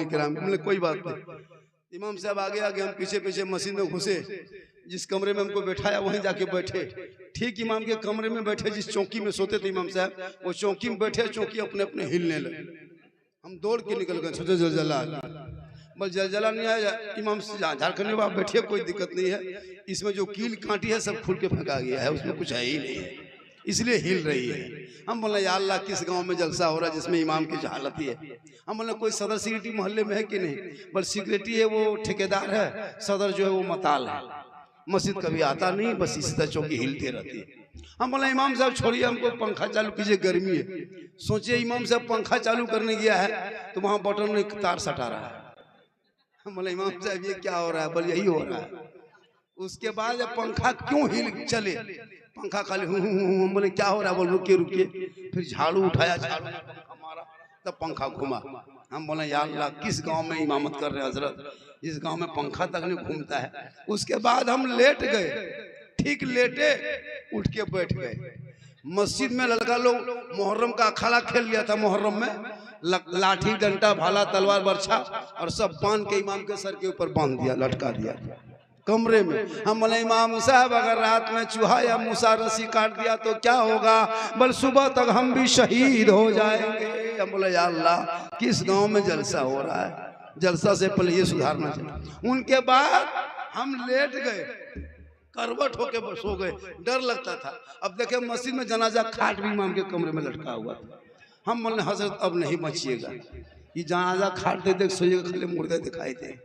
कराम, बोले कोई बात नहीं। इमाम साहब आगे आगे, हम पीछे पीछे मस्जिद में घुसे। जिस कमरे में हमको बैठाया वहीं जाके बैठे। ठीक इमाम के कमरे में बैठे, जिस चौकी में सोते थे इमाम साहब, वो चौकी में बैठे, चौकी अपने अपने हिलने लगे। हम दौड़ के निकल गए, सोचे जलजला। बस जलजला नहीं आया। इमाम से झारखंड में आप बैठिए, कोई दिक्कत नहीं है, इसमें जो कील कांटी है सब खुल के फेंका गया है, उसमें कुछ है ही नहीं है, इसलिए हिल रही है। हम बोले या अल्लाह, किस गांव में जलसा हो रहा है जिसमें इमाम की हालत ही है। हम बोले कोई सदर सिक्योरिटी मोहल्ले में है कि नहीं? बस सिक्योरिटी है वो ठेकेदार है, सदर जो है वो मताल है, मस्जिद कभी आता नहीं, बस इसी तरह चौकी हिलती रहती है। हम बोले इमाम साहब छोड़िए, हमको पंखा चालू कीजिए, गर्मी है। सोचिए इमाम साहब पंखा चालू करने गया है तो वहां बटन में तार सटा रहा है। हम बोले इमाम साहब ये क्या हो रहा है? बोले यही हो रहा है। उसके बाद जब पंखा क्यों हिल चले, पंखा खाली हम बोले क्या हो रहा है? बोल रुकिए रुकिए। फिर झाड़ू उठाया, झाड़ू पंखा मारा, तब पंखा घुमा। हम बोले या अल्लाह, किस गांव में इमामत कर रहे हैं हजरत, इस गांव में पंखा तक नहीं घूमता है। उसके बाद हम लेट गए, ठीक लेटे उठ के बैठ गए। मस्जिद में लड़का लोग मुहर्रम का अखाड़ा खेल लिया था। मुहर्रम में लाठी डंडा भाला तलवार बर्छा और सब बांध के इमाम के सर के ऊपर बांध दिया, लटका दिया कमरे में। हम बोले इमाम साहब अगर रात में चूहा या मूसा रस्सी काट दिया तो क्या होगा? बल सुबह तक हम भी शहीद हो जाएंगे। हम बोले या अल्लाह, किस गांव में जलसा हो रहा है? जलसा से पहले ये सुधारना चाहिए। उनके बाद हम लेट गए, करवट होके सो गए, डर लगता था। अब देखे मस्जिद में जनाजा खाट भी इमाम के कमरे में लटका हुआ था। हम बोले हजरत अब नहीं बचिएगा, ये जनाजा खाट दे देख सोइएगा, खाली मुर्दे दिखाई दे।